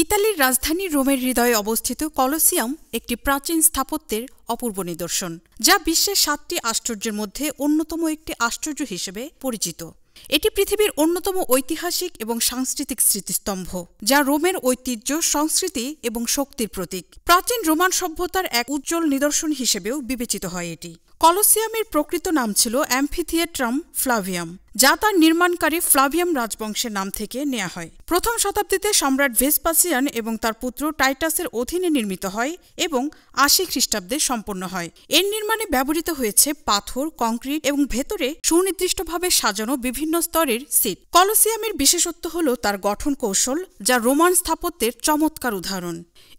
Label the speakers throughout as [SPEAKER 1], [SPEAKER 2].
[SPEAKER 1] ইতালির রাজধানী রোমের হৃদয়ে অবস্থিত কলোসিয়াম একটি প্রাচীন স্থাপত্যের অপূর্ব নিদর্শন, যা বিশ্বের ৭টি আশ্চর্যের মধ্যে অন্যতম একটি আশ্চর্য হিসেবে পরিচিত। এটি পৃথিবীর অন্যতম ঐতিহাসিক এবং সাংস্কৃতিক স্মৃতিস্তম্ভ, যা রোমের ঐতিহ্য, সংস্কৃতি এবং শক্তির প্রতীক। প্রাচীন রোমান সভ্যতার এক উজ্জ্বল নিদর্শন হিসেবেও বিবেচিত হয় এটি। কলোসিয়ামের প্রকৃত নাম ছিল অ্যাম্ফিথিয়েট্রাম ফ্লাভিয়াম, যা তার নির্মাণকারী ফ্লাভিয়াম রাজবংশের নাম থেকে নেওয়া হয়। প্রথম শতাব্দীতে সম্রাট ভেসপাসিয়ান এবং তার পুত্র টাইটাসের অধীনে নির্মিত হয় এবং ৮০ খ্রিস্টাব্দে সম্পন্ন হয়। এর নির্মাণে ব্যবহৃত হয়েছে পাথর, কংক্রিট এবং ভেতরে সুনির্দিষ্টভাবে সাজানো বিভিন্ন স্তরের সিট। কলোসিয়ামের বিশেষত্ব হল তার গঠন কৌশল, যা রোমান স্থাপত্যের চমৎকার উদাহরণ।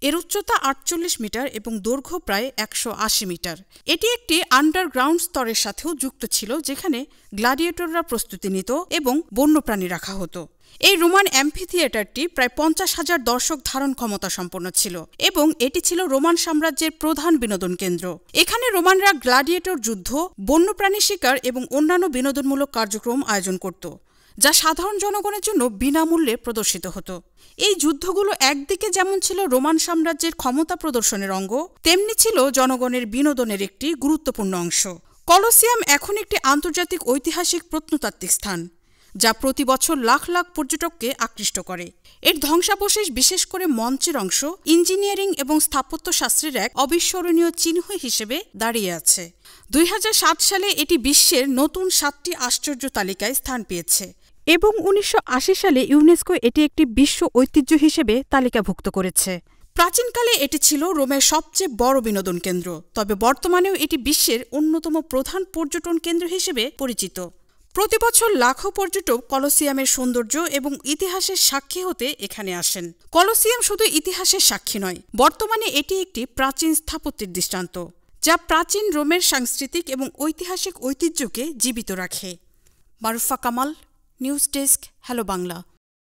[SPEAKER 1] এর উচ্চতা ৪৮ মিটার এবং দৈর্ঘ্য প্রায় ১৮০ মিটার। এটি একটি আন্ডারগ্রাউন্ড স্তরের সাথেও যুক্ত ছিল, যেখানে গ্ল্যাডিয়েটররা প্রস্তুতি নিত এবং বন্যপ্রাণী রাখা হতো। এই রোমান অ্যাম্ফিথিয়েটারটি প্রায় ৫০,০০০ দর্শক ধারণ ক্ষমতা সম্পন্ন ছিল এবং এটি ছিল রোমান সাম্রাজ্যের প্রধান বিনোদন কেন্দ্র। এখানে রোমানরা গ্ল্যাডিয়েটর যুদ্ধ, বন্যপ্রাণী শিকার এবং অন্যান্য বিনোদনমূলক কার্যক্রম আয়োজন করত, যা সাধারণ জনগণের জন্য বিনামূল্যে প্রদর্শিত হতো। এই যুদ্ধগুলো একদিকে যেমন ছিল রোমান সাম্রাজ্যের ক্ষমতা প্রদর্শনের অঙ্গ, তেমনি ছিল জনগণের বিনোদনের একটি গুরুত্বপূর্ণ অংশ। কলোসিয়াম এখন একটি আন্তর্জাতিক ঐতিহাসিক প্রত্নতাত্ত্বিক স্থান, যা প্রতি বছর লাখ লাখ পর্যটককে আকৃষ্ট করে। এর ধ্বংসাবশেষ, বিশেষ করে মঞ্চের অংশ, ইঞ্জিনিয়ারিং এবং স্থাপত্যশাস্ত্রের এক অবিস্মরণীয় চিহ্ন হিসেবে দাঁড়িয়ে আছে। ২০০৭ সালে এটি বিশ্বের নতুন ৭টি আশ্চর্য তালিকায় স্থান পেয়েছে এবং ১৯৮০ সালে ইউনেস্কো এটি একটি বিশ্ব ঐতিহ্য হিসেবে তালিকাভুক্ত করেছে। প্রাচীনকালে এটি ছিল রোমের সবচেয়ে বড় বিনোদন কেন্দ্র, তবে বর্তমানেও এটি বিশ্বের অন্যতম প্রধান পর্যটন কেন্দ্র হিসেবে পরিচিত। প্রতি বছর লাখো পর্যটক কলোসিয়ামের সৌন্দর্য এবং ইতিহাসের সাক্ষী হতে এখানে আসেন। কলোসিয়াম শুধু ইতিহাসের সাক্ষী নয়, বর্তমানে এটি একটি প্রাচীন স্থাপত্যের দৃষ্টান্ত, যা প্রাচীন রোমের সাংস্কৃতিক এবং ঐতিহাসিক ঐতিহ্যকে জীবিত রাখে। Marufa Kamal, news desk, hello Bangla.